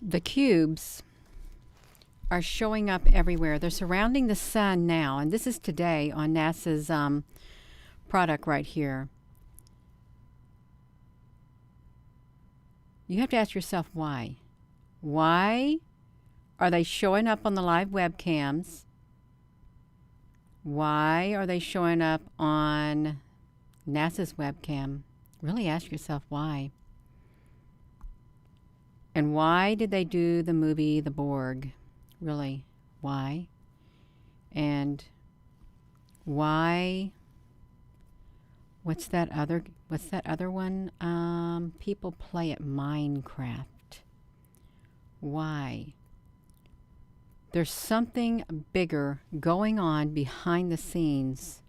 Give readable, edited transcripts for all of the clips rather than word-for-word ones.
The cubes are showing up everywhere. They're surrounding the sun now, and this is today on NASA's product right here. You have to ask yourself why. Why are they showing up on the live webcams? Why are they showing up on NASA's webcam? Really ask yourself why. And why did they do the movie The Borg? Really, why? And why? What's that other one? People play at Minecraft. Why? There's something bigger going on behind the scenes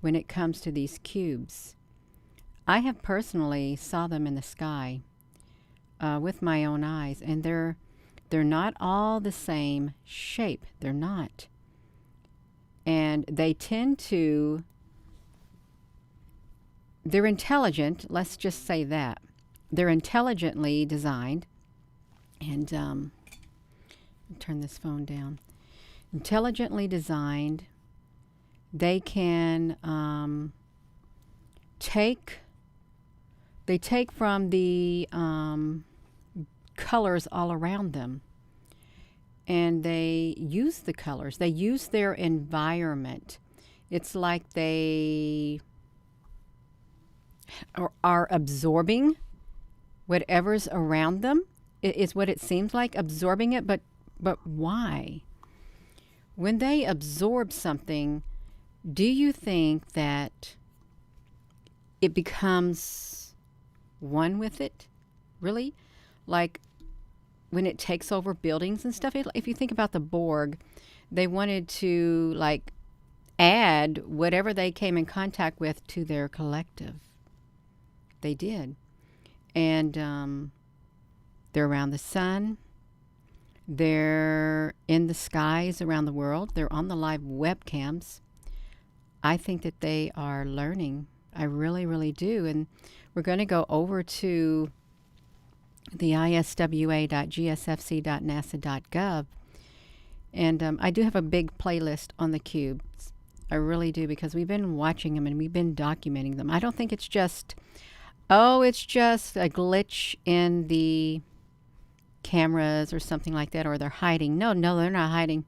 when it comes to these cubes. I have personally saw them in the sky with my own eyes, and they're not all the same shape. They're not. And they tend to, they're intelligent, let's just say that. They're intelligently designed. And turn this phone down. Intelligently designed. They can take from the colors all around them, and they use the colors. They use their environment. It's like they are absorbing whatever's around them. Is what it seems like, absorbing it, but why? When they absorb something, do you think that it becomes one with it? Really? Like when it takes over buildings and stuff? If you think about the Borg, they wanted to like add whatever they came in contact with to their collective. They did. And they're around the sun. They're in the skies around the world. They're on the live webcams. I think that they are learning. I really, really do. And we're going to go over to the iswa.gsfc.nasa.gov. And I do have a big playlist on the cubes. I really do, because we've been watching them and we've been documenting them. I don't think it's just, it's just a glitch in the cameras or something like that, or they're hiding. No, they're not hiding.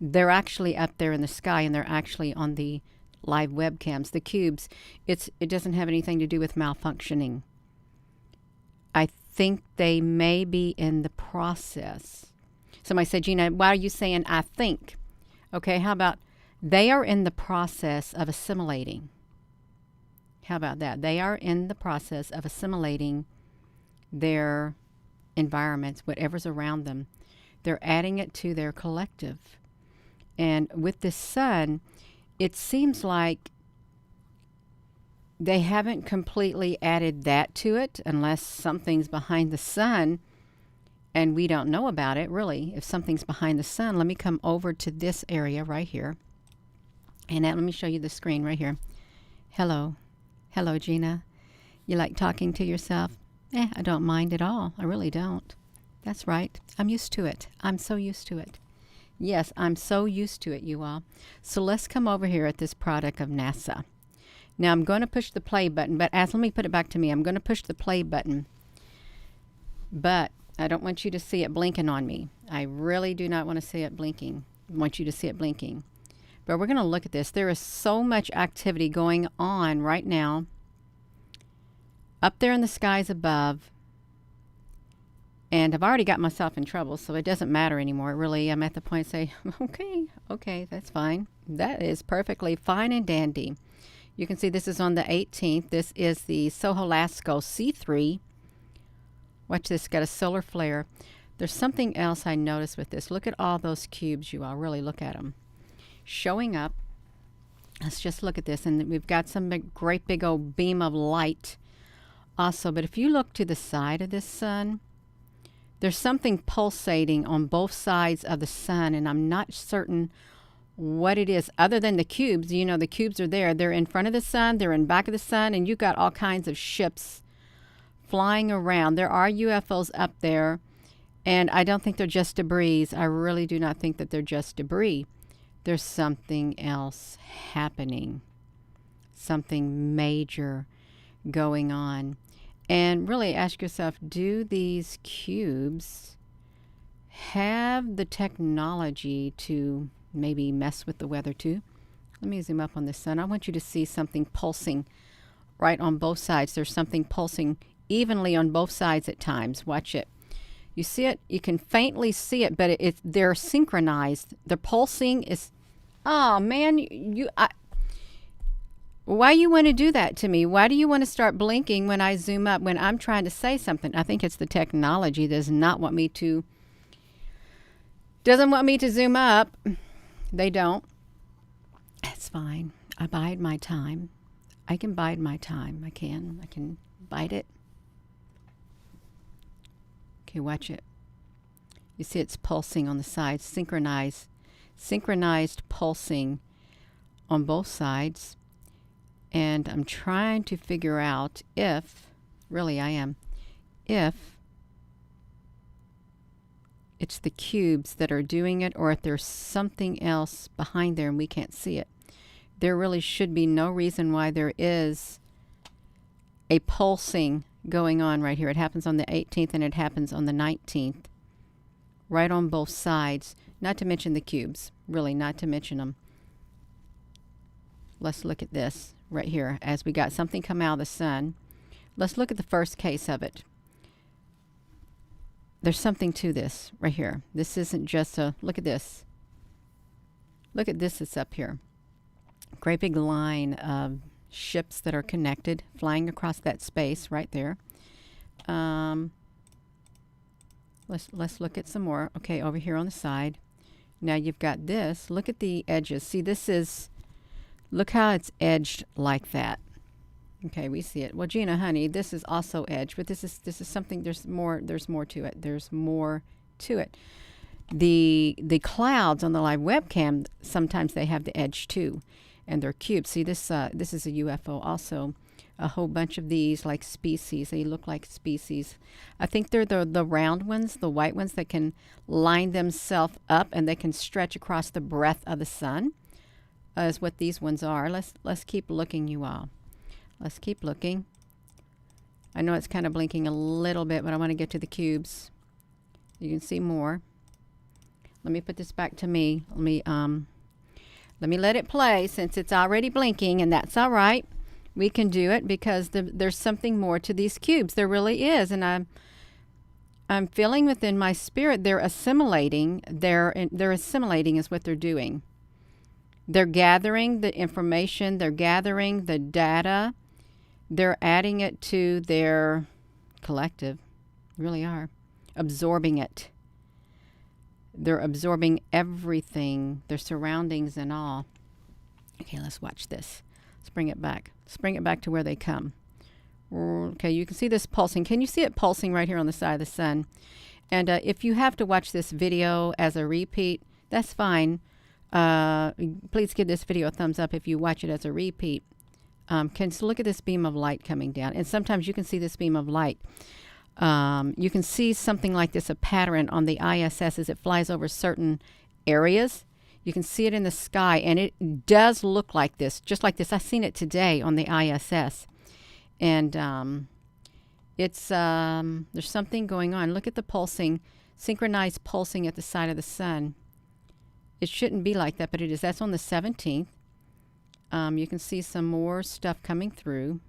They're actually up there in the sky, and they're actually on the live webcams. The cubes, it doesn't have anything to do with malfunctioning. I think they may be in the process. Somebody said, Gina, why are you saying I think? Okay, how about they are in the process of assimilating? How about that? They are in the process of assimilating their environments, whatever's around them. They're adding it to their collective. And with the sun, it seems like they haven't completely added that to it, unless something's behind the sun and we don't know about it, really. If something's behind the sun, let me come over to this area right here. And let me show you the screen right here. Hello, Gina. You like talking to yourself? I don't mind at all. I really don't. That's right. I'm used to it. I'm so used to it. Yes, I'm so used to it, you all. So let's come over here at this product of NASA. Now I'm going to push the play button, but let me put it back to me. I'm going to push the play button, but I don't want you to see it blinking on me. I really do not want to see it blinking. I want you to see it blinking. But we're going to look at this. There is so much activity going on right now up there in the skies above, and I've already got myself in trouble, so it doesn't matter anymore. Really, I'm at the point to say, okay, that's fine. That is perfectly fine and dandy. You can see this is on the 18th. This is the Soholasco C3. Watch this, got a solar flare. There's something else I noticed with this. Look at all those cubes, you all. Really look at them. Showing up. Let's just look at this, and we've got some great big old beam of light also, but if you look to the side of this sun, there's something pulsating on both sides of the sun, and I'm not certain what it is other than the cubes. You know, the cubes are there. They're in front of the sun, they're in back of the sun, and you've got all kinds of ships flying around. There are UFOs up there, And I don't think they're just debris. I really do not think that they're just debris. There's something else happening, something major going on. And really ask yourself, do these cubes have the technology to maybe mess with the weather too? Let me zoom up on the sun. I want you to see something pulsing right on both sides. There's something pulsing evenly on both sides at times. Watch it. You see it? You can faintly see it, but they're synchronized. The pulsing is, oh man, why you want to do that to me? Why do you want to start blinking when I zoom up when I'm trying to say something? I think it's the technology doesn't want me to zoom up. They don't. It's fine. I bide my time. I can bide my time. I can bide it. Okay, watch it. You see it's pulsing on the sides, synchronized pulsing on both sides. And I'm trying to figure out if it's the cubes that are doing it, or if there's something else behind there and we can't see it. There really should be no reason why there is a pulsing going on right here. It happens on the 18th and it happens on the 19th, right on both sides. Not to mention the cubes, really, not to mention them. Let's look at this right here as we got something come out of the sun. Let's look at the first case of it. There's something to this right here. This isn't just a, look at this. Look at this that's up here. Great big line of ships that are connected, flying across that space right there. Let's look at some more. Okay, over here on the side. Now you've got this. Look at the edges. See, look how it's edged like that. Okay, we see it. Well, Gina, honey, this is also edged, but this is something. There's more to it. There's more to it. The clouds on the live webcam, sometimes they have the edge too, and they're cubes. See, this is a UFO also. A whole bunch of these, like species. They look like species. I think they're the round ones, the white ones that can line themselves up and they can stretch across the breadth of the sun. Is what these ones are. Let's keep looking, you all. Let's keep looking. I know it's kind of blinking a little bit, but I want to get to the cubes. You can see more. Let me put this back to me. Let me let it play since it's already blinking, and that's all right. We can do it because there's something more to these cubes. There really is, and I'm feeling within my spirit they're assimilating. They're assimilating is what they're doing. They're gathering the information. They're gathering the data. They're adding it to their collective. Really are. Absorbing it. They're absorbing everything, their surroundings and all. Okay, let's watch this. Let's bring it back. Let's bring it back to where they come. Okay, you can see this pulsing. Can you see it pulsing right here on the side of the sun? And if you have to watch this video as a repeat, that's fine. Please give this video a thumbs up if you watch it as a repeat. So look at this beam of light coming down. And sometimes you can see this beam of light. You can see something like this, a pattern on the ISS as it flies over certain areas. You can see it in the sky, and it does look like this, just like this. I've seen it today on the ISS. And there's something going on. Look at the pulsing, synchronized pulsing at the side of the sun. It shouldn't be like that, but it is. That's on the 17th. You can see some more stuff coming through.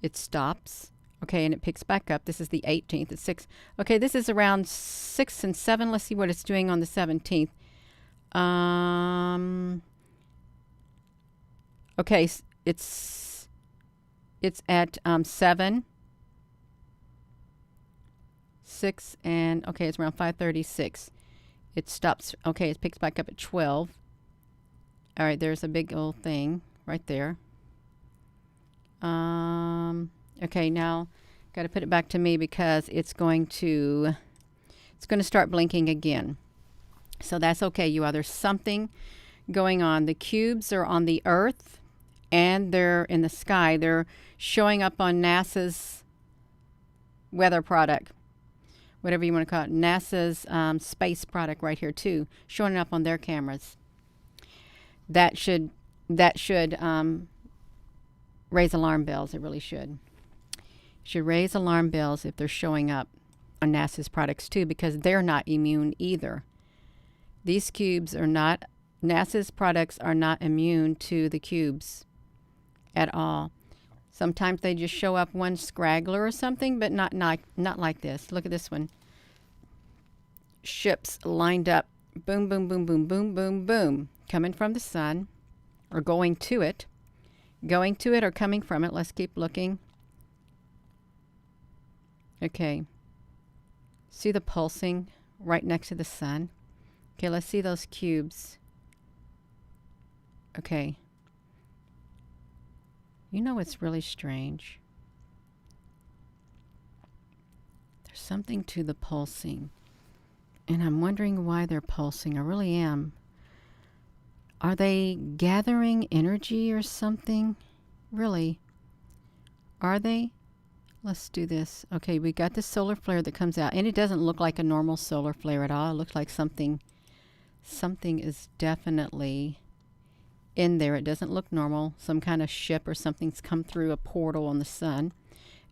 It stops. Okay, and it picks back up. This is the 18th at 6. Okay, this is around 6 and 7. Let's see what it's doing on the 17th. Okay, it's at 7, 6, and okay, it's around 5:36. It stops. Okay, it picks back up at 12. All right, there's a big old thing right there. Okay, now got to put it back to me because it's going to start blinking again. So that's okay, you all. There's something going on. The cubes are on the Earth and they're in the sky. They're showing up on NASA's weather product. whatever you want to call it, NASA's space product right here too, showing up on their cameras. That should raise alarm bells. It really should. Should raise alarm bells if they're showing up on NASA's products too, because they're not immune either. These cubes are not, NASA's products are not immune to the cubes at all. Sometimes they just show up one scraggler or something, but not like this. Look at this one. Ships lined up. Boom, boom, boom, boom, boom, boom, boom. Coming from the sun or going to it. Going to it or coming from it. Let's keep looking. Okay. See the pulsing right next to the sun? Okay, let's see those cubes. Okay. You know what's really strange? There's something to the pulsing. And I'm wondering why they're pulsing. I really am. Are they gathering energy or something? Really? Are they? Let's do this. Okay, we got the solar flare that comes out. And it doesn't look like a normal solar flare at all. It looks like something is definitely in there. It doesn't look normal. Some kind of ship or something's come through a portal on the sun.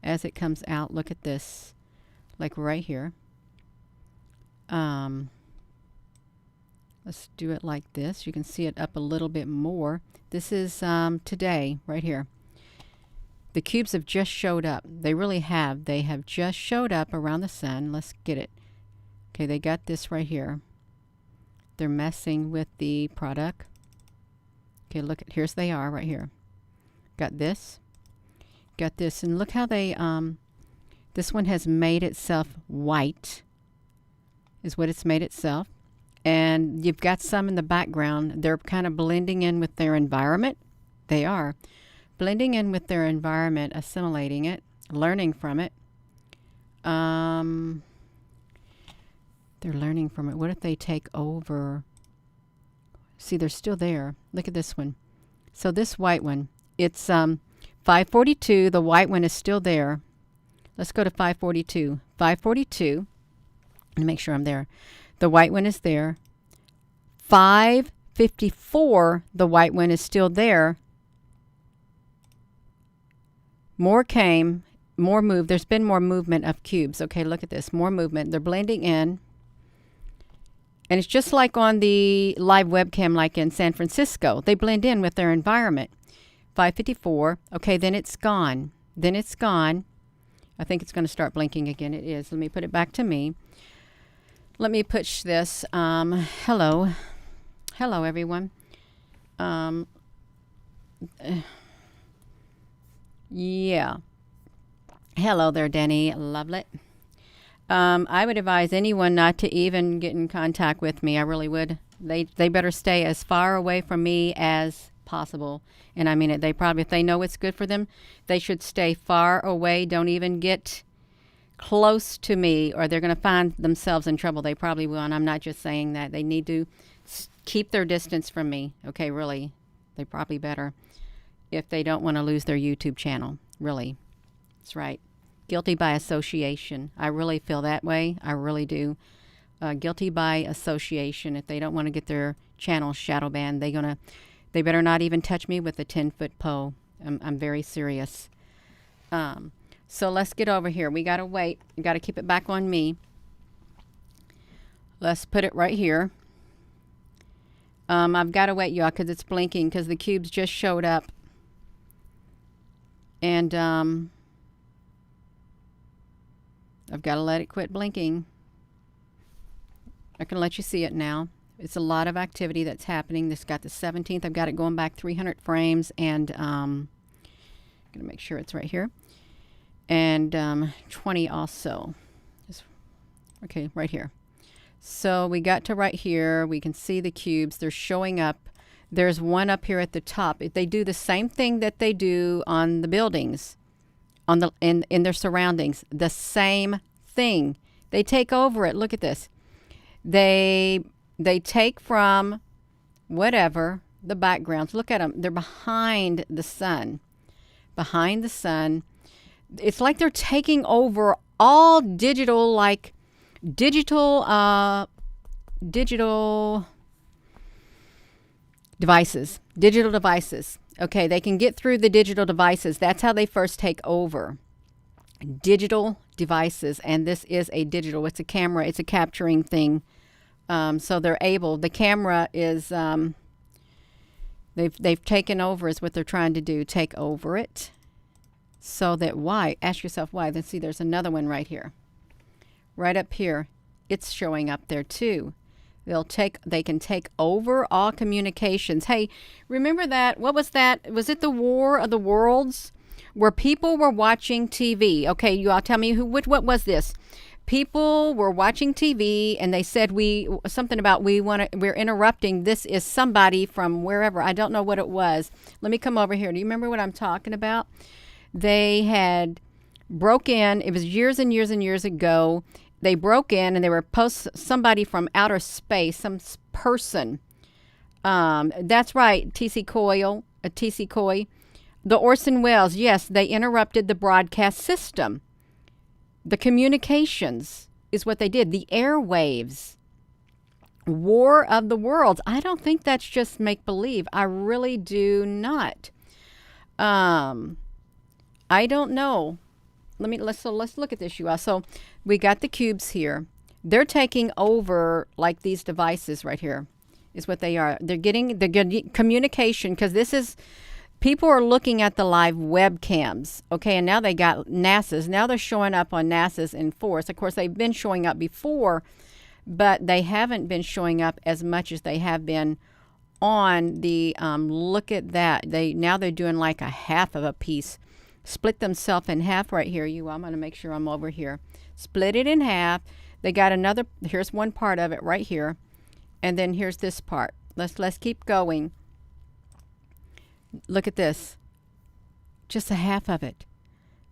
As it comes out, look at this. Like right here. Let's do it like this. You can see it up a little bit more. This is today, right here. The cubes have just showed up. They really have. They have just showed up around the sun. Let's get it. Okay, they got this right here. They're messing with the product. Okay, look, here's they are right here. Got this. Got this. And look how they, this one has made itself white, is what it's made itself. And you've got some in the background. They're kind of blending in with their environment. They are. Blending in with their environment, assimilating it, learning from it. They're learning from it. What if they take over? See, they're still there. Look at this one. So this white one, it's 542. The white one is still there. Let's go to 542. 542. Let me make sure I'm there. The white one is there. 554. The white one is still there. More came, more moved. There's been more movement of cubes. Okay, look at this. More movement. They're blending in. And it's just like on the live webcam, like in San Francisco. They blend in with their environment. 554. Okay, then it's gone. Then it's gone. I think it's going to start blinking again. It is. Let me put it back to me. Let me push this. Hello. Hello, everyone. Yeah. Hello there, Denny. Lovelet. I would advise anyone not to even get in contact with me. I really would. They better stay as far away from me as possible. And I mean it. They probably, if they know it's good for them, they should stay far away. Don't even get close to me, or they're going to find themselves in trouble. They probably will. And I'm not just saying that. They need to keep their distance from me. Okay, really. They probably better, if they don't want to lose their YouTube channel. Really. That's right. Guilty by association. I really feel that way. I really do. Guilty by association. If they don't want to get their channel shadow banned, they better not even touch me with a 10-foot pole. I'm very serious. So let's get over here. We got to wait. We got to keep it back on me. Let's put it right here. I've got to wait, y'all, because it's blinking, because the cubes just showed up. And I've got to let it quit blinking. I can let you see it now. It's a lot of activity that's happening. This got the 17th. I've got it going back 300 frames, and I'm going to make sure it's right here. And 20 also. Okay, right here. So we got to right here. We can see the cubes. They're showing up. There's one up here at the top. They do the same thing that they do on the buildings, on the in their surroundings. The same thing. They take over it. Look at this. They take from whatever the backgrounds. Look at them. They're behind the sun. Behind the sun. It's like they're taking over all digital, like Digital, digital devices. Digital devices. Okay, they can get through the digital devices. That's how they first take over. Digital devices, and this is a digital. It's a camera. It's a capturing thing. So they're able. The camera is. They've taken over. Is what they're trying to do. Take over it. So that why? Ask yourself why. Then see, there's another one right here. Right up here, it's showing up there too. They can take over all communications. Hey, remember that? What was that? Was it the War of the Worlds, where people were watching TV? Okay, you all tell me what was this? People were watching TV and they said we're interrupting. This is somebody from wherever. I don't know what it was. Let me come over here. Do you remember what I'm talking about? They had broke in. It was years and years and years ago. They broke in and they were somebody from outer space, some person. That's right, TC Coy. The Orson Welles, yes, they interrupted the broadcast system. The communications is what they did. The airwaves. War of the Worlds. I don't think that's just make-believe. I really do not. I don't know. Let's look at this, you all. So we got the cubes here. They're taking over like these devices right here is what they are. They're getting communication, because this is, people are looking at the live webcams. Okay, and now they got NASA's. Now they're showing up on NASA's in force. Of course, they've been showing up before, but they haven't been showing up as much as they have been on the, look at that. Now they're doing like a half of a piece. Split themselves in half right here. I'm going to make sure I'm over here. Split it in half. They got another, here's one part of it right here. And then here's this part. Let's keep going. Look at this. Just a half of it.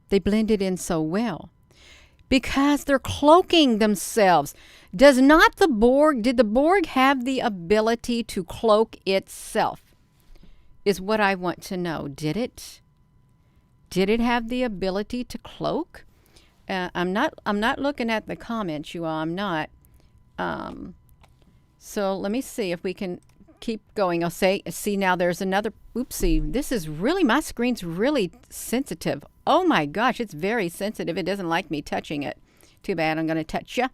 They blended in so well. Because they're cloaking themselves. Did the Borg have the ability to cloak itself? Is what I want to know. Did it? Did it have the ability to cloak? I'm not looking at the comments, you all. I'm not. So let me see if we can keep going. I'll see now there's another. Oopsie. This is really, my screen's really sensitive. Oh my gosh, it's very sensitive. It doesn't like me touching it. Too bad. I'm going to touch you.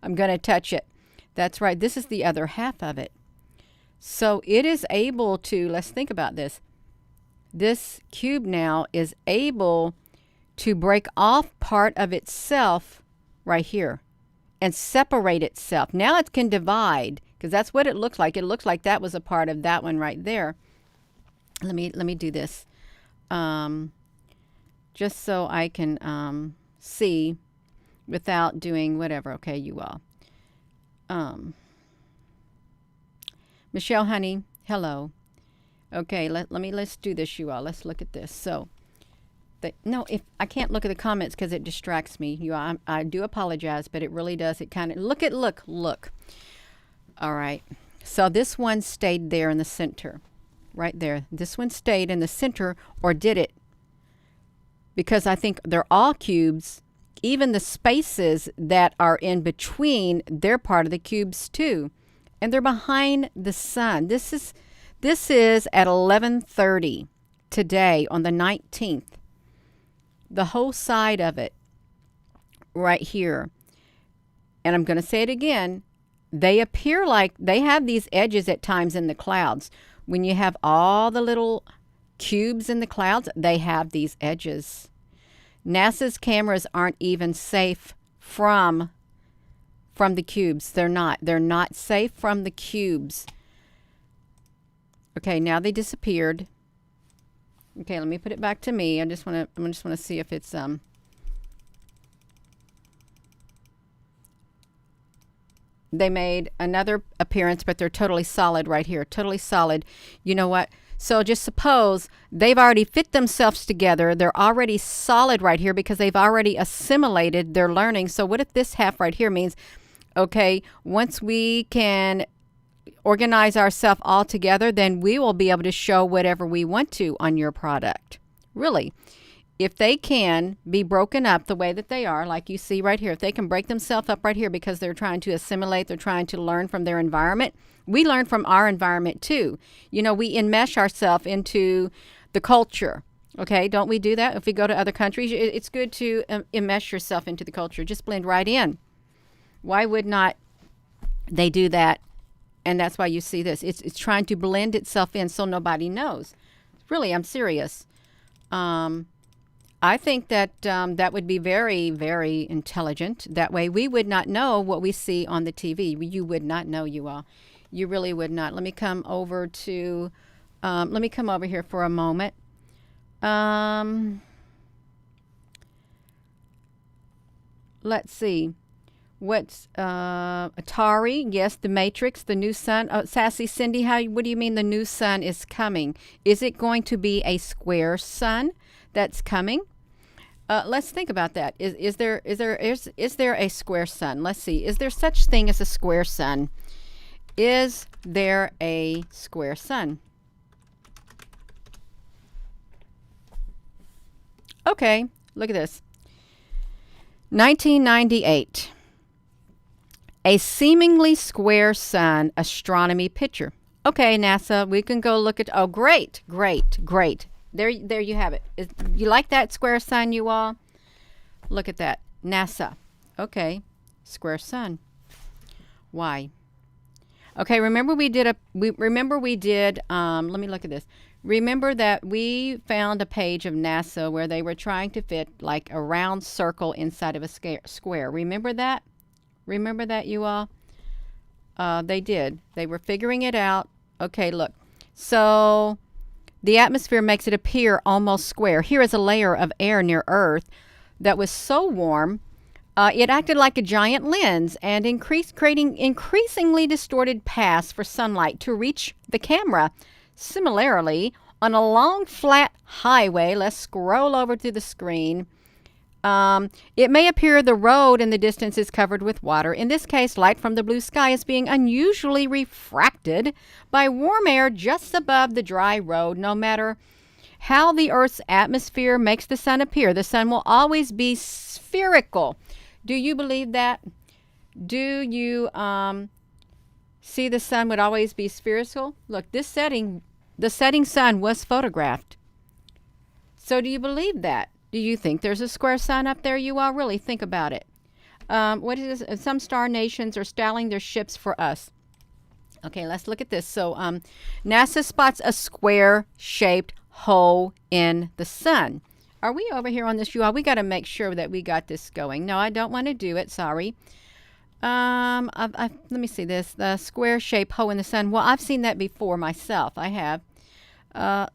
I'm going to touch it. That's right. This is the other half of it. So it is able to, let's think about this. This cube now is able to break off part of itself right here and separate itself. Now it can divide, because that's what it looks like. It looks like that was a part of that one right there. Let me do this, just so I can see without doing whatever. Okay, you all. Michelle, honey, hello. Okay, let's do this, you all. Let's look at this. So, if I can't look at the comments because it distracts me, you all. I do apologize, but it really does. It kind of look. All right. So this one stayed there in the center, right there. This one stayed in the center, or did it? Because I think they're all cubes. Even the spaces that are in between, they're part of the cubes too, and they're behind the sun. This is at 11:30 today on the 19th. The whole side of it right here. And I'm going to say it again. They appear like they have these edges at times in the clouds. When you have all the little cubes in the clouds, they have these edges. NASA's cameras aren't even safe from the cubes. They're not safe from the cubes. Okay, now they disappeared. Okay, let me put it back to me. I just want to see if it's they made another appearance, but they're totally solid right here. Totally solid. You know what? So just suppose they've already fit themselves together. They're already solid right here because they've already assimilated their learning. So what if this half right here means, okay, once we can organize ourselves all together, then we will be able to show whatever we want to on your product. Really. if they can be broken up the way that they are, like you see right here, if they can break themselves up right here because they're trying to assimilate, they're trying to learn from their environment, we learn from our environment too. You know, we enmesh ourselves into the culture. Okay, don't we do that? If we go to other countries, it's good to enmesh yourself into the culture. Just blend right in. Why would not they do that? And that's why you see this. It's trying to blend itself in so nobody knows. Really, I'm serious. I think that that would be very, very intelligent. That way we would not know what we see on the TV. You would not know, you all. You really would not. Let me come over to, let me come over here for a moment. Let's see. What's Atari? Yes, the Matrix, the new sun. Sassy Cindy, what do you mean the new sun is coming? Is it going to be a square sun that's coming? Let's think about that. Is there a square sun? Let's see. Is there such thing as a square sun? Is there a square sun? Okay, look at this. 1998. A seemingly square sun astronomy picture. Okay, NASA, we can go look at. Oh, great, great, great. There you have it. You like that square sun, you all? Look at that. NASA. Okay, square sun. Why? Okay, remember we did. Let me look at this. Remember that we found a page of NASA where they were trying to fit like a round circle inside of a square. Remember that? Remember that, you all? They did. They were figuring it out. Okay, look. So the atmosphere makes it appear almost square. Here is a layer of air near Earth that was so warm, it acted like a giant lens and creating increasingly distorted paths for sunlight to reach the camera. Similarly, on a long, flat highway, let's scroll over to the screen. It may appear the road in the distance is covered with water. In this case, light from the blue sky is being unusually refracted by warm air just above the dry road. No matter how the Earth's atmosphere makes the sun appear, the sun will always be spherical. Do you believe that? Do you see the sun would always be spherical? Look, the setting sun was photographed. So do you believe that? Do you think there's a square sun up there? You all really think about it. What is this? Some star nations are styling their ships for us. Okay, let's look at this. So NASA spots a square-shaped hole in the sun. Are we over here on this, you all? We got to make sure that we got this going. No, I don't want to do it. Sorry. Let me see this. The square-shaped hole in the sun. Well, I've seen that before myself. I have.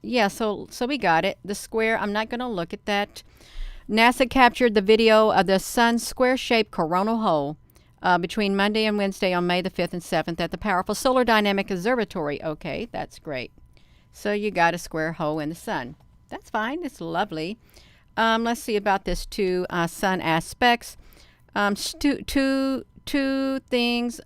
Yeah, so we got it. The square, I'm not going to look at that. NASA captured the video of the sun's square-shaped coronal hole between Monday and Wednesday on May the 5th and 7th at the powerful Solar Dynamic Observatory. Okay, that's great. So you got a square hole in the sun. That's fine. It's lovely. Let's see about this two sun aspects. Two things.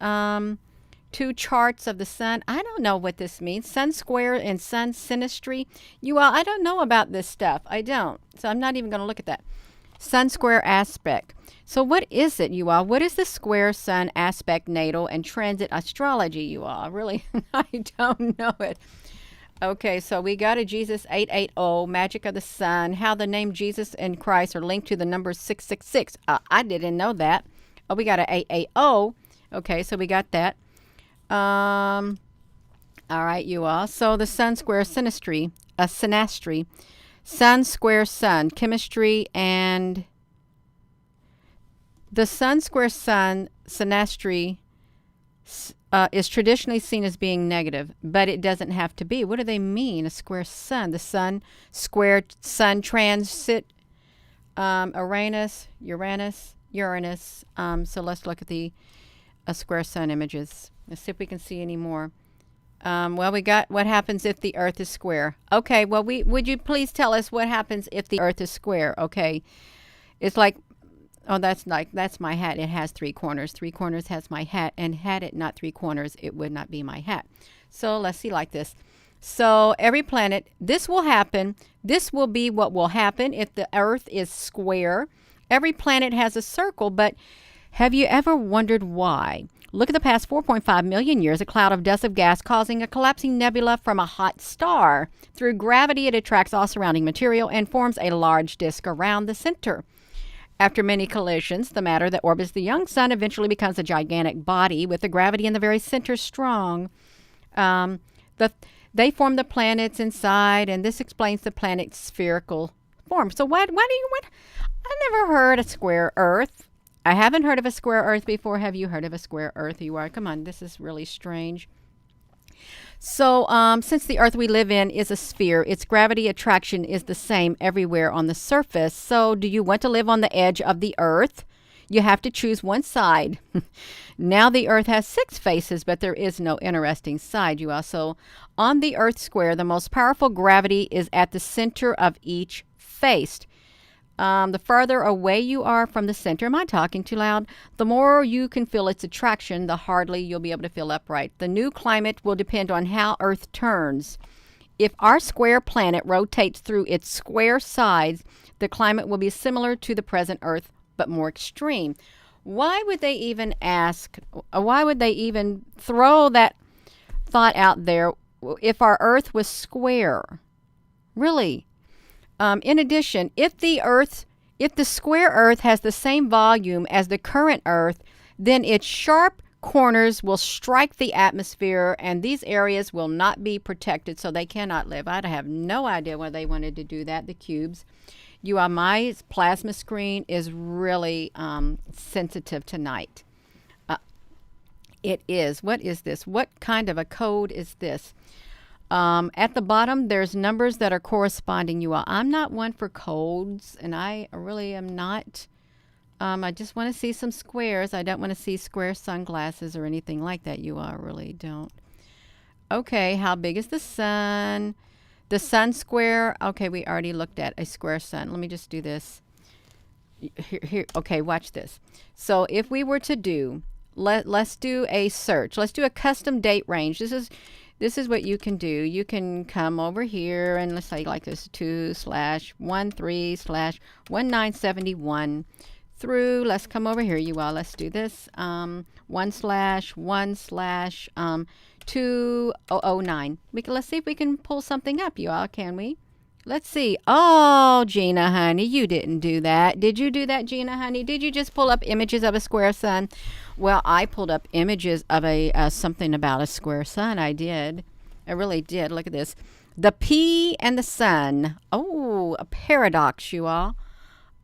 Two charts of the sun. I don't know what this means. Sun square and sun synastry. You all, I don't know about this stuff. I don't. So I'm not even going to look at that. Sun square aspect. So what is it, you all? What is the square sun aspect natal and transit astrology, you all? Really, I don't know it. Okay, so we got a Jesus 880, Magic of the Sun, how the name Jesus and Christ are linked to the number 666. I didn't know that. Oh, we got a 880. Okay, so we got that. All right, you all. So the sun square synastry, sun square sun, chemistry, and the sun square sun synastry is traditionally seen as being negative, but it doesn't have to be. What do they mean? A square sun, the sun square sun transit, Uranus. So let's look at the square sun images. Let's see if we can see any more. Well, we got what happens if the Earth is square. Okay, well, would you please tell us what happens if the Earth is square? Okay, it's like, oh, that's my hat. It has three corners. Three corners has my hat, and had it not three corners, it would not be my hat. So let's see like this. So every planet, this will happen. This will be what will happen if the Earth is square. Every planet has a circle, but have you ever wondered why? Look at the past 4.5 million years, a cloud of dust of gas causing a collapsing nebula from a hot star. Through gravity, it attracts all surrounding material and forms a large disk around the center. After many collisions, the matter that orbits the young sun eventually becomes a gigantic body with the gravity in the very center strong. They form the planets inside, and this explains the planet's spherical form. So what? I never heard a square Earth. I haven't heard of a square Earth before. Have you heard of a square Earth? You are. Come on, this is really strange. So since the Earth we live in is a sphere, its gravity attraction is the same everywhere on the surface. So do you want to live on the edge of the Earth? You have to choose one side. Now the Earth has 6 faces, but there is no interesting side. You also, on the Earth square, the most powerful gravity is at the center of each face. The farther away you are from the center, am I talking too loud? The more you can feel its attraction, the hardly you'll be able to feel upright. The new climate will depend on how Earth turns. If our square planet rotates through its square sides, the climate will be similar to the present Earth, but more extreme. Why would they even throw that thought out there if our Earth was square? Really? In addition, if the square Earth has the same volume as the current Earth, then its sharp corners will strike the atmosphere, and these areas will not be protected, so they cannot live. I have no idea why they wanted to do that, the cubes. My plasma screen is really sensitive tonight. It is. What is this? What kind of a code is this? At the bottom, there's numbers that are corresponding, you all. I'm not one for codes, and I really am not. I just want to see some squares. I don't want to see square sunglasses or anything like that, you all. Really don't. Okay, how big is the sun? The sun square. Okay, we already looked at a square sun. Let me just do this. Here. Okay, watch this. So if we were to do, let's do a search. Let's do a custom date range. This is what you can do. You can come over here and let's say like this 2/13/1971 through. Let's come over here, you all. Let's do this 1/1/2009. Let's see if we can pull something up, you all. Can we? Let's see. Oh, Gina, honey, you didn't do that. Did you do that, Gina, honey? Did you just pull up images of a square sun? Well, I pulled up images of something about a square sun. I did. I really did. Look at this. The P and the sun. Oh, a paradox, you all.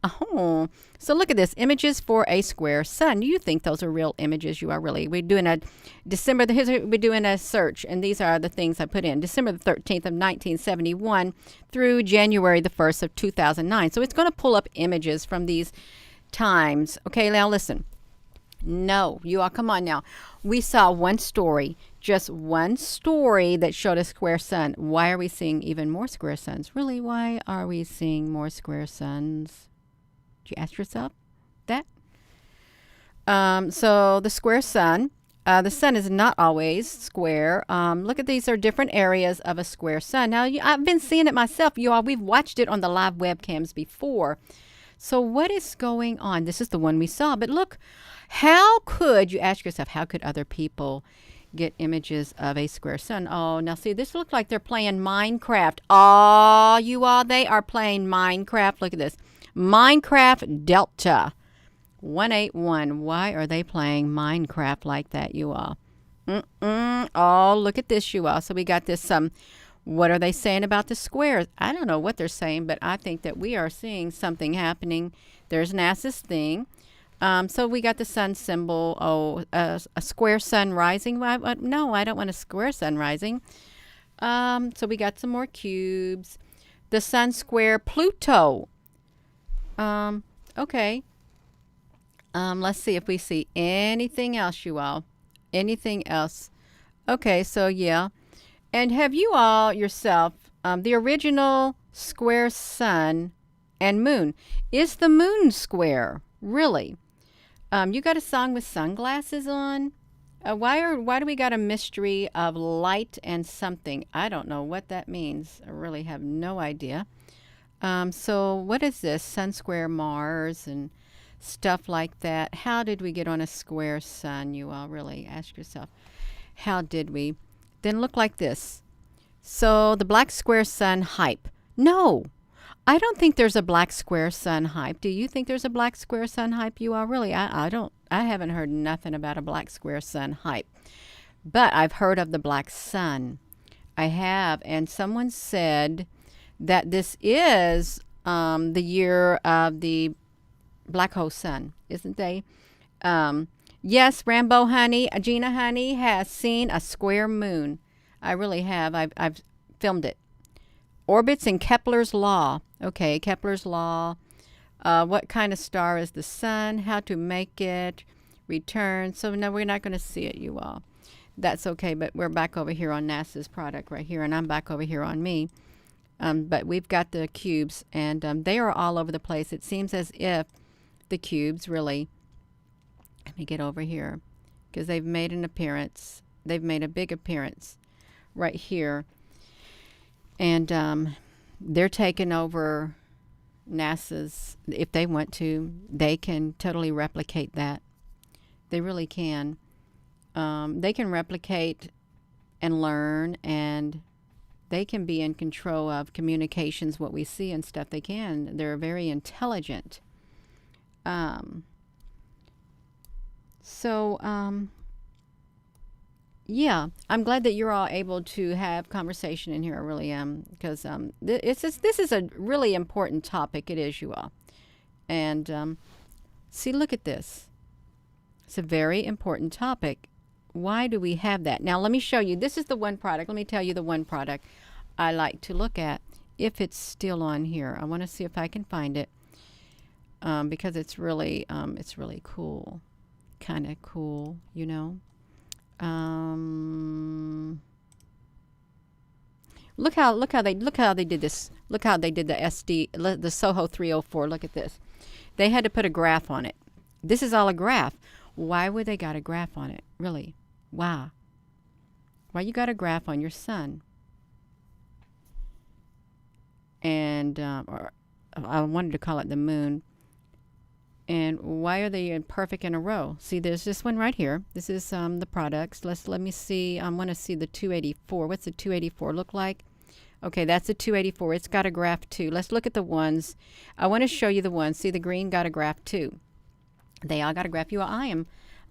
Oh, so look at this. Images for a square sun. You think those are real images? You are really. We're doing a we're doing a search, and these are the things I put in. December the 13th of 1971 through January the 1st of 2009. So it's going to pull up images from these times. Okay, now listen. No, you all, come on now. We saw one story, just one story that showed a square sun. Why are we seeing even more square suns? Really, why are we seeing more square suns? Did you ask yourself that? So the square sun, the sun is not always square. Look at these are different areas of a square sun. Now, I've been seeing it myself, you all. We've watched it on the live webcams before. So what is going on? This is the one we saw. But look, how could, you ask yourself, how could other people get images of a square sun? Oh, now see, this looks like they're playing Minecraft. Oh, you all, they are playing Minecraft. Look at this. Minecraft Delta 181. Why are they playing Minecraft like that, you all? Oh, look at this, you all. So we got this, what are they saying about the squares? I don't know what they're saying, but I think that we are seeing something happening. There's NASA's thing. So we got the sun symbol. Oh, a square sun rising. No, I don't want a square sun rising. So we got some more cubes. The sun square Pluto. Okay. Let's see if we see anything else, you all. Anything else? Okay, so yeah. And have you all yourself, the original square sun and moon, is the moon square? Really? You got a song with sunglasses on? Why do we got a mystery of light and something? I don't know what that means. I really have no idea. So what is this? Sun square Mars and stuff like that. How did we get on a square sun? You all really ask yourself, how did we? Then look like this. So the black square sun hype. No, I don't think there's a black square sun hype. Do you think there's a black square sun hype? You all really? I don't. I haven't heard nothing about a black square sun hype. But I've heard of the black sun. I have. And someone said that this is the year of the black hole sun, isn't they? Yes, Rambo Honey, Gina Honey has seen a square moon. I really have. I've filmed it. Orbits in Kepler's law. Okay, Kepler's law. What kind of star is the sun? How to make it? Return. So no, we're not going to see it, you all. That's okay, but we're back over here on NASA's product right here, and I'm back over here on me. But we've got the cubes, and they are all over the place. It seems as if the cubes really, let me get over here, because they've made an appearance. They've made a big appearance right here. And they're taking over NASA's. If they want to, they can totally replicate that. They really can. They can replicate and learn, and they can be in control of communications, what we see and stuff. They can. They're very intelligent. Yeah, I'm glad that you're all able to have conversation in here. I really am, because this is a really important topic. It is, you all. And see, look at this. It's a very important topic. Why do we have that? Now, let me show you. This is the one product. Let me tell you the one product I like to look at, if it's still on here. I want to see if I can find it, because it's really cool, kind of cool, you know. Look how they did this. Look how they did the Soho 304. Look at this. They had to put a graph on it. This is all a graph. Why would they got a graph on it? Really? Why? Why you got a graph on your sun? And or I wanted to call it the moon. And why are they perfect in a row? See, there's this one right here. This is the products. Let me see. I want to see the 284. What's the 284 look like? Okay, that's a 284. It's got a graph too. Let's look at the ones. I want to show you the ones. See, the green got a graph too. They all got a graph. I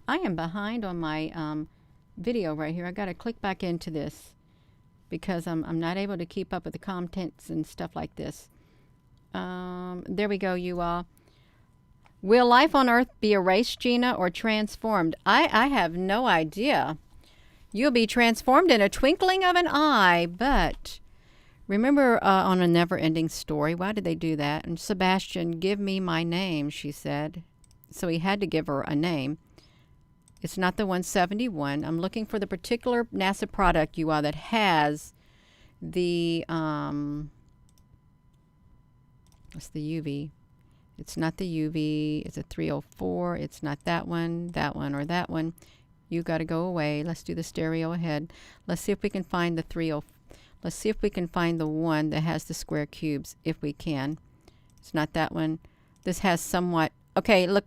am behind on my video right here. I got to click back into this because I'm not able to keep up with the contents and stuff like this. There we go, you all. Will life on Earth be erased, Gina, or transformed? I have no idea. You'll be transformed in a twinkling of an eye, but remember on A Never-Ending Story, why did they do that? And Sebastian, give me my name, she said. So he had to give her a name. It's not the 171. I'm looking for the particular NASA product, you all, that has the, what's the UV? It's not the UV. It's a 304. It's not that one, or that one. You got to go away. Let's do the stereo ahead. Let's see if we can find the 30. Let's see if we can find the one that has the square cubes, if we can. It's not that one. This has somewhat. Okay, look.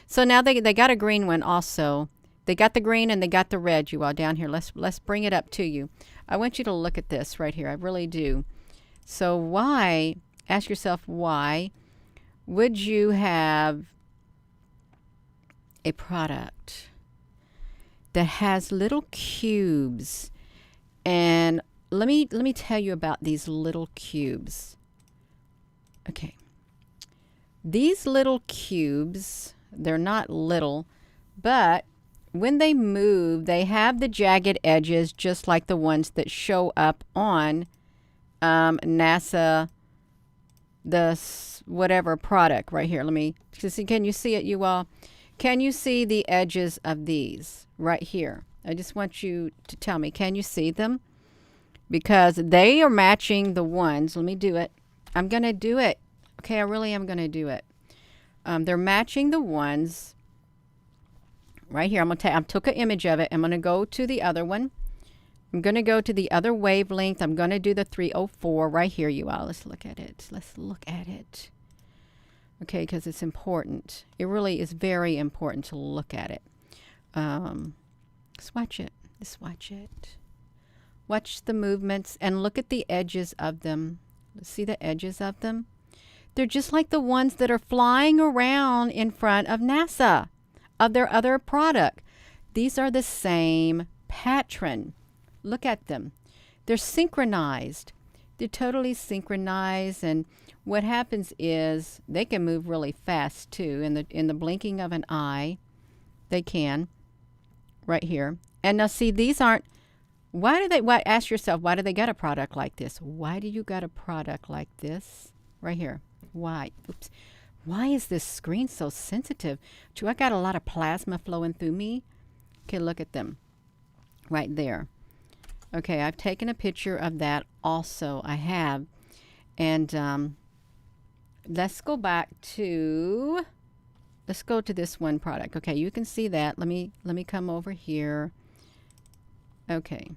So now they got a green one also. They got the green and they got the red, you all, down here. Let's bring it up to you. I want you to look at this right here. I really do. So why, ask yourself, why would you have a product that has little cubes? And let me tell you about these little cubes. Okay. These little cubes, they're not little, but when they move, they have the jagged edges just like the ones that show up on NASA, the whatever product right here. Let me see. Can you see it, you all? Can you see the edges of these right here? I just want you to tell me, can you see them? Because they are matching the ones. Let me do it. I'm going to do it. Okay, I really am going to do it. They're matching the ones right here. I took an image of it. I'm going to go to the other one. I'm going to go to the other wavelength. I'm going to do the 304 right here, you all. Let's look at it. Let's look at it. Okay, because it's important. It really is very important to look at it. Let's watch it. Let's watch it. Watch the movements and look at the edges of them. See the edges of them? They're just like the ones that are flying around in front of NASA, of their other product. These are the same pattern. Look at them. They're synchronized. They're totally synchronized, and what happens is they can move really fast too. In the blinking of an eye, they can. Right here. And now see, these aren't. Ask yourself, why do they get a product like this? Why do you got a product like this? Right here. Why? Oops. Why is this screen so sensitive? Do I got a lot of plasma flowing through me? Okay, look at them. Right there. Okay, I've taken a picture of that also. I have. And let's go to this one product. Okay, you can see that. Let me come over here. Okay.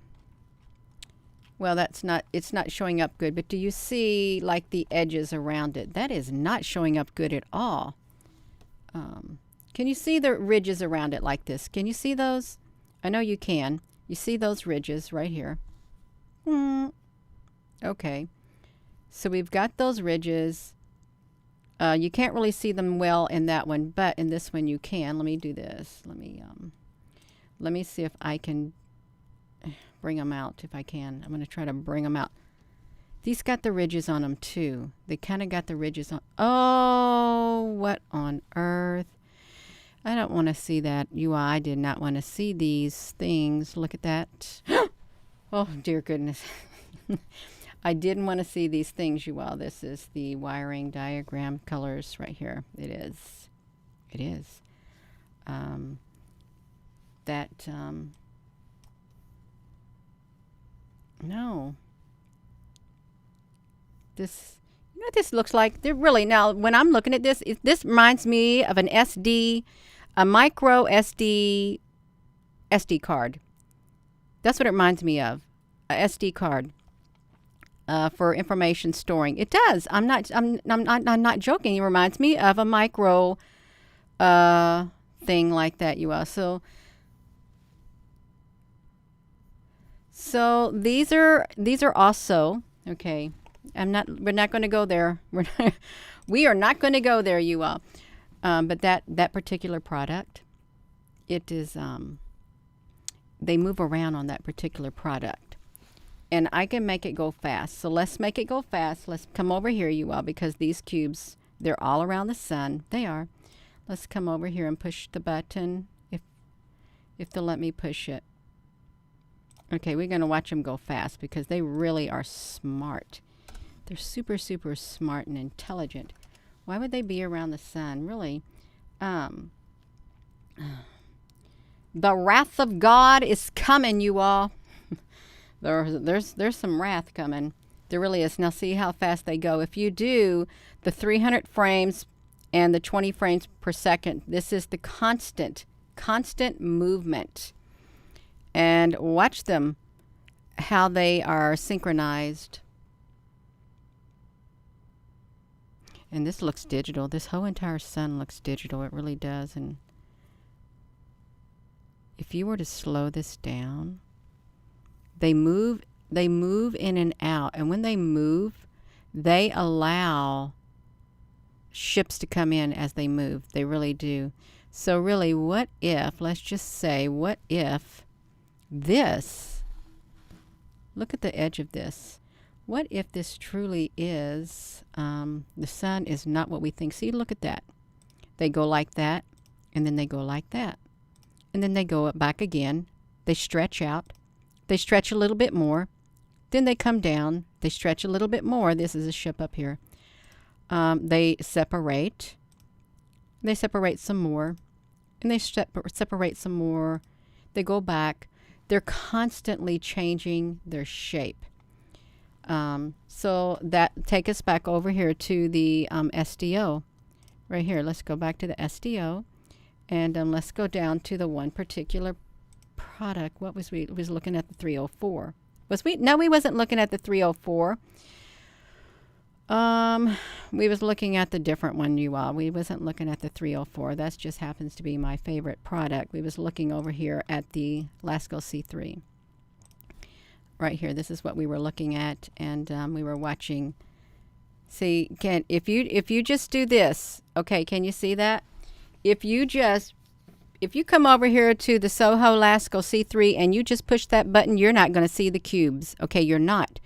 Well, it's not showing up good, but do you see like the edges around it? That is not showing up good at all. Can you see the ridges around it like this? Can you see those? I know you can. You see those ridges right here. Okay. So we've got those ridges. You can't really see them well in that one, but in this one you can. Let me do this. Let me see if I can bring them out, if I can. I'm going to try to bring them out. These got the ridges on them too. They kind of got the ridges on. Oh, what on earth? I don't want to see that. I did not want to see these things. Look at that. Oh, dear goodness. I didn't want to see these things, you all. This is the wiring diagram colors right here. It is. It is. No. This, you know what this looks like? They're really, now, when I'm looking at this, this reminds me of an SD, a micro SD card. That's what it reminds me of, a SD card. For information storing. It does. I'm not joking. It reminds me of a micro thing like that, you all. So these are also, okay. We're not going to go there. We are not going to go there, you all. But that particular product, it is they move around on that particular product. And I can make it go fast. So let's make it go fast. Let's come over here, you all, because these cubes, they're all around the sun. They are. Let's come over here and push the button, if they'll let me push it. Okay, we're going to watch them go fast because they really are smart. They're super, super smart and intelligent. Why would they be around the sun? Really? The wrath of God is coming, you all. There's some wrath coming. There really is. Now see how fast they go. If you do the 300 frames and the 20 frames per second, this is the constant movement. And watch them, how they are synchronized. And this looks digital. This whole entire sun looks digital. It really does. And if you were to slow this down, they move in and out, and when they move, they allow ships to come in as they move. They really do. So really, what if, let's just say, what if this, look at the edge of this. What if this truly is, the sun is not what we think. See, look at that. They go like that, and then they go like that. And then they go back again. They stretch out. They stretch a little bit more. Then they come down. They stretch a little bit more. This is a ship up here. They separate. They separate some more. And they separate some more. They go back. They're constantly changing their shape. So that take us back over here to the SDO. Right here. Let's go back to the SDO. And let's go down to the one particular product. What was we was looking at the 304. Was we? No, we wasn't looking at the 304. We was looking at the different one, you all. We wasn't looking at the 304. That just happens to be my favorite product. We was looking over here at the Lasco C3. Right here, this is what we were looking at, and we were watching. See, if you just do this, okay, can you see that? If you come over here to the Soho Lasco C3 and you just push that button, you're not going to see the cubes. Okay, you're not.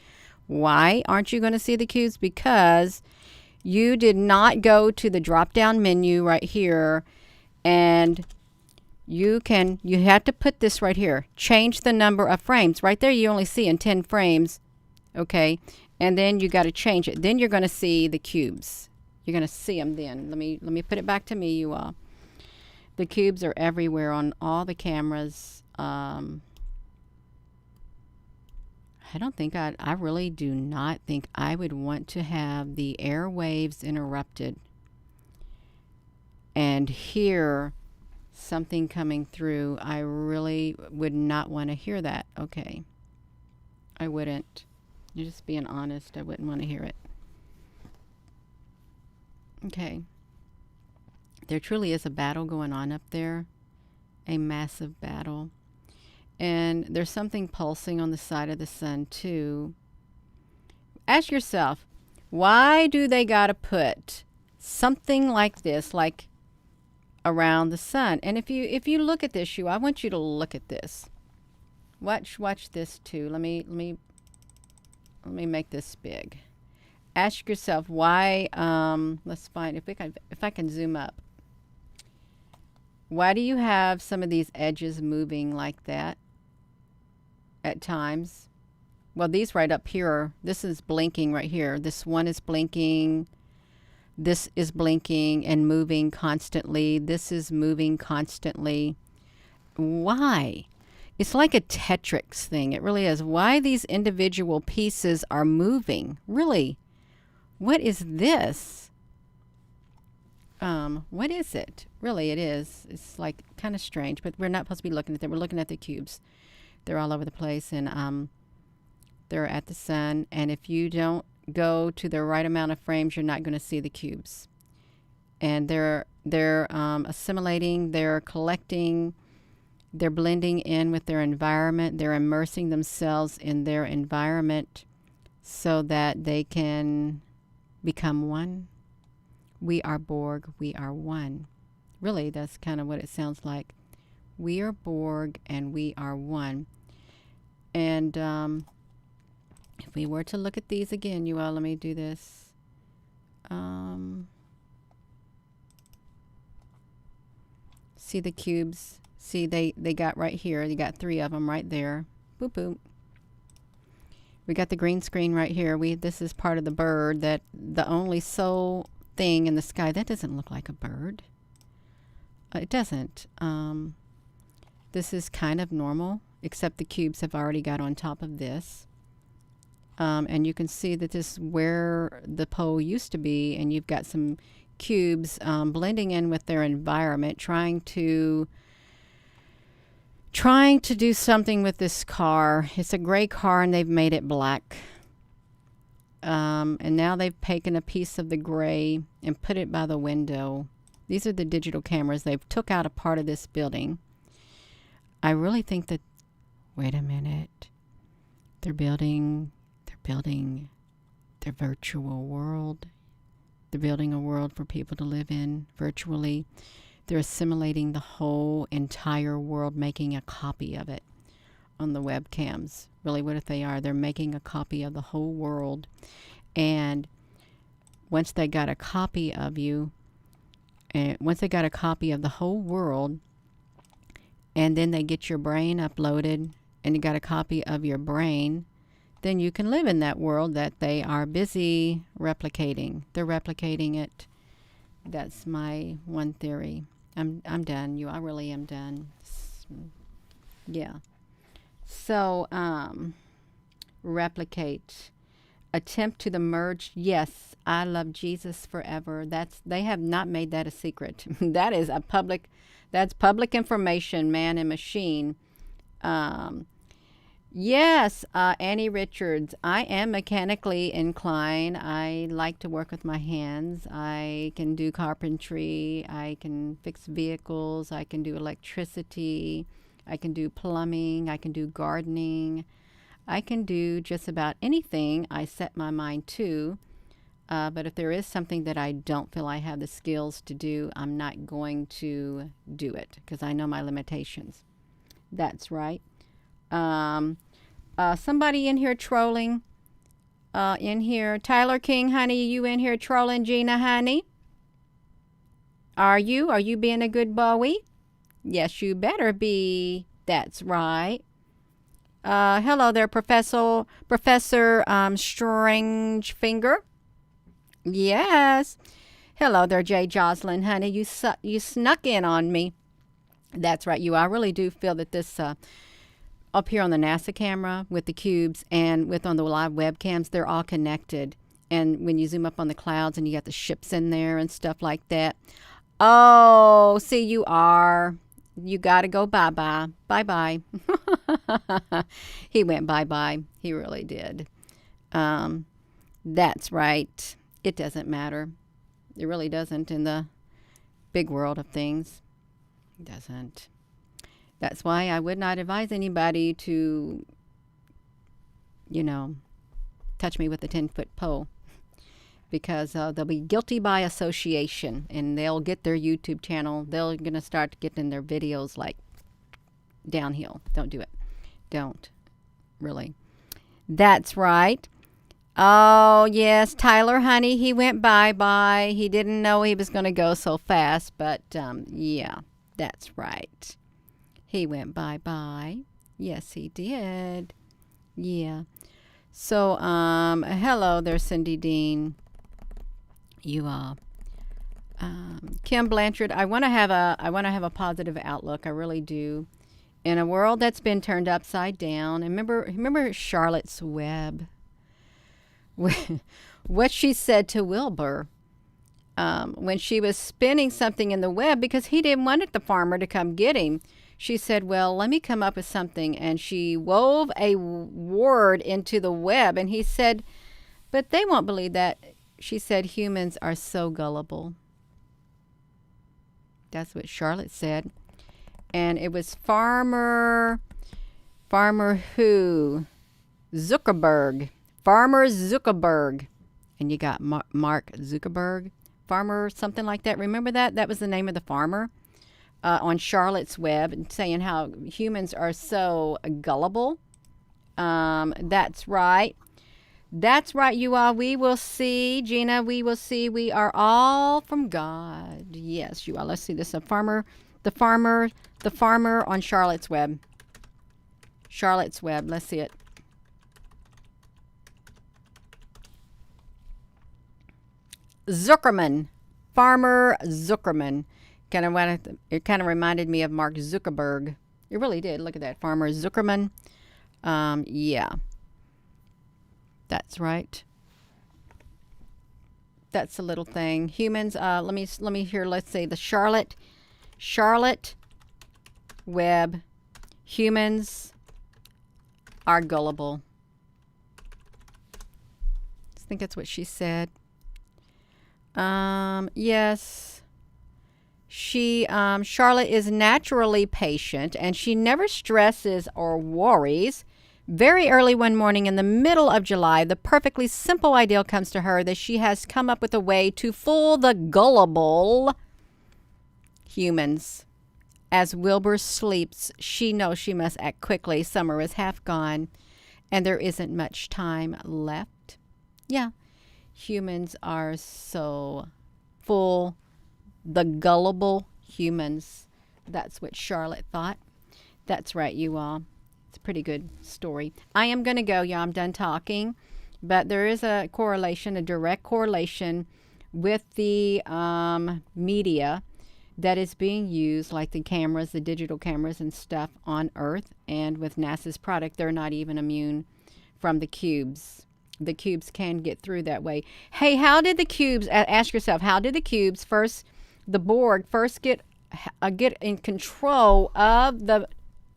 Why aren't you going to see the cubes? Because you did not go to the drop down menu right here, and you have to put this right here. Change the number of frames. Right there you only see in 10 frames. Okay, and then you got to change it. Then you're going to see the cubes. You're going to see them then. Let me put it back to me, you all. The cubes are everywhere on all the cameras. I really do not think I would want to have the airwaves interrupted and hear something coming through. I really would not want to hear that. Okay. I wouldn't. You're just being honest. I wouldn't want to hear it. Okay. There truly is a battle going on up there. A massive battle. And there's something pulsing on the side of the sun too. Ask yourself, why do they gotta put something like this, like around the sun? And if you look at this, I want you to look at this. Watch this too. Let me make this big. Ask yourself why. Let's find if I can zoom up. Why do you have some of these edges moving like that at times? Well, these right up here, this is blinking right here. This one is blinking. This is blinking and moving constantly. This is moving constantly. Why? It's like a Tetris thing. It really is. Why these individual pieces are moving? Really? What is this? What is it? Really, it is. It's like kind of strange, but we're not supposed to be looking at them. We're looking at the cubes. They're all over the place, and they're at the sun. And if you don't go to the right amount of frames, you're not going to see the cubes. And they're assimilating. They're collecting. They're blending in with their environment. They're immersing themselves in their environment so that they can become one. We are Borg. We are one. Really, that's kind of what it sounds like. We are Borg and we are one. And if we were to look at these again, you all, let me do this. See the cubes? See, they got right here. You got 3 of them right there. Boop, boop. We got the green screen right here. This is part of the bird, that the only sole thing in the sky. That doesn't look like a bird. It doesn't. This is kind of normal, except the cubes have already got on top of this. And you can see that this is where the pole used to be, and you've got some cubes blending in with their environment, trying to do something with this car. It's a gray car, and they've made it black. And now they've taken a piece of the gray and put it by the window. These are the digital cameras. They've took out a part of this building. I really think that, wait a minute, they're building their virtual world. They're building a world for people to live in virtually. They're assimilating the whole entire world, making a copy of it on the webcams. Really, what if they are? They're making a copy of the whole world. And once they got a copy of you, and once they got a copy of the whole world, and then they get your brain uploaded, and you got a copy of your brain, then you can live in that world that they are busy replicating. They're replicating it. That's my one theory. I'm done. I really am done. Yeah. So, replicate. Attempt to the merge. Yes, I love Jesus forever. They have not made that a secret. That is a public That's public information, man and machine. Um, yes, Annie Richards. I am mechanically inclined. I like to work with my hands. I can do carpentry. I can fix vehicles. I can do electricity. I can do plumbing. I can do gardening. I can do just about anything I set my mind to. But if there is something that I don't feel I have the skills to do, I'm not going to do it because I know my limitations. That's right. Somebody in here trolling. In here. Tyler King, honey, you in here trolling Gina, honey? Are you? Are you being a good Bowie? Yes, you better be. That's right. Hello there, Professor Strange Finger. Yes. Hello there, Jay Jocelyn, honey. You snuck in on me. That's right, you. I really do feel that this up here on the NASA camera with the cubes and with on the live webcams, they're all connected. And when you zoom up on the clouds and you got the ships in there and stuff like that. Oh, see, you are. You got to go bye-bye. Bye-bye. He went bye-bye. He really did. That's right. It doesn't matter. It really doesn't in the big world of things. It doesn't. That's why I would not advise anybody to, touch me with a 10-foot pole. Because they'll be guilty by association. And they'll get their YouTube channel. They're going to start getting their videos like downhill. Don't do it. Don't. Really. That's right. Oh, yes, Tyler, honey, he went bye-bye. He didn't know he was going to go so fast, but, yeah, that's right. He went bye-bye. Yes, he did. Yeah. So, hello there, Cindy Dean. You are. Kim Blanchard, I want to have a positive outlook. I really do. In a world that's been turned upside down, and remember Charlotte's Web? What she said to Wilbur when she was spinning something in the web because he didn't want the farmer to come get him. She said, well, let me come up with something. And she wove a word into the web. And he said, but they won't believe that. She said, humans are so gullible. That's what Charlotte said. And it was Farmer who? Zuckerberg. Farmer Zuckerberg. And you got Mark Zuckerberg. Farmer something like that. Remember that? That was the name of the farmer on Charlotte's Web, and saying how humans are so gullible. That's right. That's right, you all. We will see. Gina, we will see. We are all from God. Yes, you all. Let's see this. The farmer on Charlotte's Web. Charlotte's Web. Let's see it. Zuckerman, Farmer Zuckerman. It kind of reminded me of Mark Zuckerberg. It really did. Look at that, Farmer Zuckerman. Yeah, that's right. That's a little thing. Humans. Let me hear. Let's say the Charlotte Web. Humans are gullible. I think that's what she said. Yes. Charlotte is naturally patient and she never stresses or worries. Very early one morning in the middle of July, the perfectly simple idea comes to her that she has come up with a way to fool the gullible humans. As Wilbur sleeps, she knows she must act quickly. Summer is half gone and there isn't much time left. Yeah. Humans are so full. The gullible humans. That's what Charlotte thought. That's right, you all. It's a pretty good story. I am going to go. Yeah, I'm done talking. But there is a correlation, a direct correlation with the media that is being used, like the cameras, the digital cameras and stuff on Earth. And with NASA's product, they're not even immune from the cubes. The cubes can get through that way. Hey, how did the cubes, ask yourself, how did the cubes the Borg first get get in control of the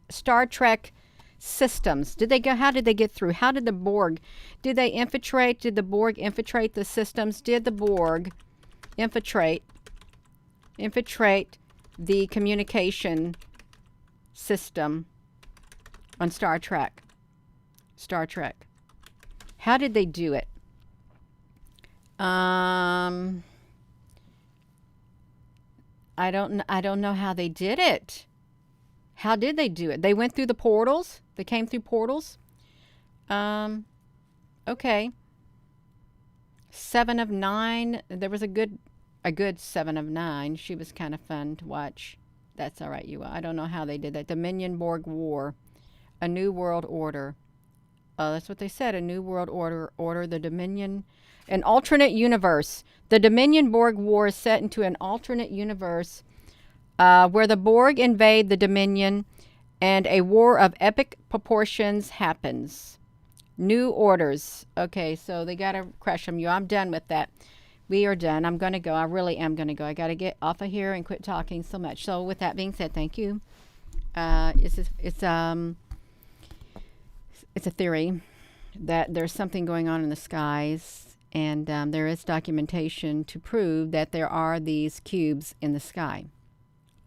Star Trek systems. Did they go? How did they get through? How did the Borg? Did they infiltrate? Did the Borg infiltrate the systems? Did the Borg infiltrate the communication system on Star Trek? Star Trek. How did they do it? I don't know how they did it. How did they do it? They went through the portals. They came through portals. Okay. 7 of 9. There was a good 7 of 9. She was kind of fun to watch. That's all right, you. I don't know how they did that. Dominion Borg War, a new world order. That's what they said. A new world order. The Dominion, an alternate universe. The Dominion Borg War is set into an alternate universe where the Borg invade the Dominion, and a war of epic proportions happens. New orders. Okay, so they gotta crush them. I'm done with that. We are done. I'm gonna go. I really am gonna go. I gotta get off of here and quit talking so much. So with that being said, thank you. It's a theory that there's something going on in the skies, and there is documentation to prove that there are these cubes in the sky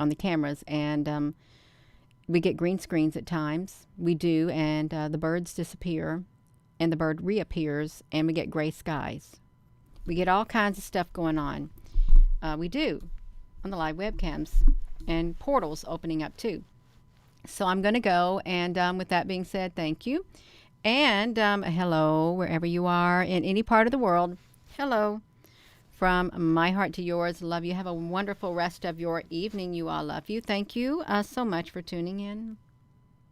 on the cameras, and we get green screens at times. We do, and the birds disappear, and the bird reappears, and we get gray skies. We get all kinds of stuff going on. We do on the live webcams, and portals opening up too. So I'm going to go, and with that being said, thank you. And hello, wherever you are in any part of the world. Hello. From my heart to yours, love you. Have a wonderful rest of your evening. You all love you. Thank you so much for tuning in.